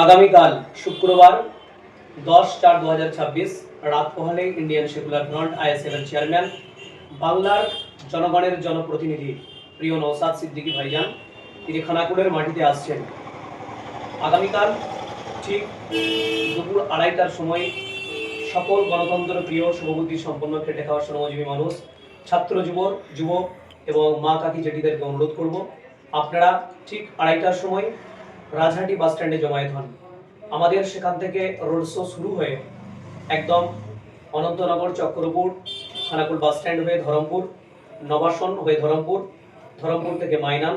আগামীকাল শুক্রবার 10/4/2026 রাত পোহালে ইন্ডিয়ান সেকুলার ফ্রন্ট আইএসএফ এর চেয়ারম্যান, বাংলার জনগণের জনপ্রতিনিধি প্রিয় নওশাদ সিদ্দিকী ভাইজান তিনি খানাকুলের মাটিতে আসছেন। আগামীকাল ঠিক দুপুর 2:30টার সময় সকল গণতন্ত্র প্রিয় শুভবুদ্ধি সম্পন্ন খেটে খাওয়া শ্রমজীবী মানুষ, ছাত্র যুবক এবং মা কাকি জেঠিদেরকে অনুরোধ করব, আপনারা ঠিক 2:30টার সময় রাজহাটি বাস স্ট্যান্ডে জমায়েত হন। আমাদের সেখান থেকে রোড শো শুরু হয়ে একদম অনন্তনগর, চক্রপুর, খানাকুল বাস স্ট্যান্ড হয়ে ধরমপুর, নবাসন হয়ে ধরমপুর থেকে মাইনান,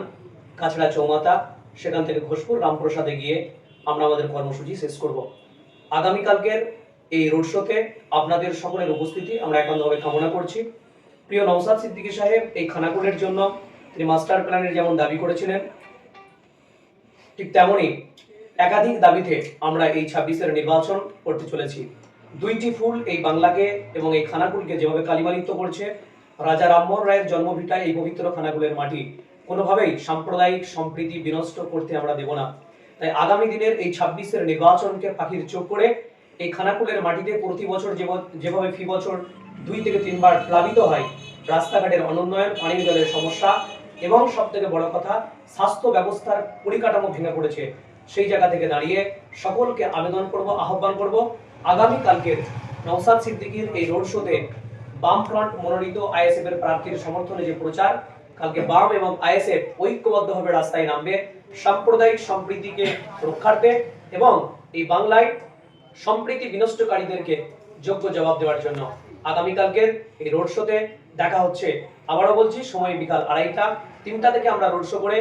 কাছড়া চৌমাথা, সেখান থেকে ঘোষপুর, রামপ্রসাদে গিয়ে আমরা আমাদের কর্মসূচি শেষ করব। আগামীকালকের এই রোড শোতে আপনাদের সকলের উপস্থিতি আমরা একান্তভাবে কামনা করছি। প্রিয় নওশাদ সিদ্দিকী সাহেব এই খানাকুলের জন্য তিনি মাস্টার প্ল্যানের যেমন দাবি করেছিলেন, ঠিক তেমনই একাধিক দাবিতে আমরা এই 26-এর নির্বাচন করতে চলেছি। দুইটি ফুল এই বাংলাকে এবং এই খানাকুলকে যেভাবে কালিমালিপ্ত করছে, রাজা রামমোহন রায়ের জন্মভিটায় এই পবিত্র খানাকুলের মাটি কোনোভাবেই সাম্প্রদায়িক সম্প্রীতি বিনষ্ট করতে আমরা দেব না। তাই আগামী দিনের এই 26-এর নির্বাচনকে পাখির চোখ করে এই খানাকুলের মাটিতে প্রতি বছর যেভাবে ফি বছর 2 থেকে 3 বার প্লাবিত হয়, রাস্তাঘাটের অনুন্নয়ন, পানীয় জলের সমস্যা এবং সবথেকে বড় কথা স্বাস্থ্য ব্যবস্থার পরিকাঠামো ভেঙে পড়েছে, সেই জায়গা থেকে দাঁড়িয়ে সকলকে আবেদন করব, আহ্বান করব, আগামী কালকের নওশাদ সিদ্দিকীর এই রোড শোতে বামফ্রন্ট মনোনীত আইএসএফ এর প্রার্থীর সমর্থনে যে প্রচার, কালকে বাম এবং আইএসএফ ঐক্যবদ্ধভাবে রাস্তায় নামবে সাম্প্রদায়িক সম্প্রীতিকে রক্ষার্থে এবং এই বাংলায় সম্প্রীতি বিনষ্টকারীদেরকে যোগ্য জবাব দেওয়ার জন্য। আগামীকালকের এই রোড শোতে দেখা হচ্ছে। আবারও বলছি, সময় বিকাল 2:30টা। 3টা থেকে আমরা রোড শো করে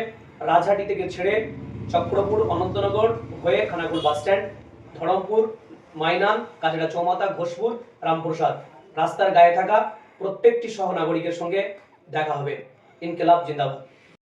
রাজহাটি থেকে ছেড়ে চক্রপুর, অনন্তনগর হয়ে খানাকুল বাস স্ট্যান্ড, ধরমপুর, মাইনান, কাছড়া চৌমাথা, ঘোষপুর, রামপ্রসাদ রাস্তার গায়ে থাকা প্রত্যেকটি সহ নাগরিকের সঙ্গে দেখা হবে। ইনকিলাব জিন্দাবাদ।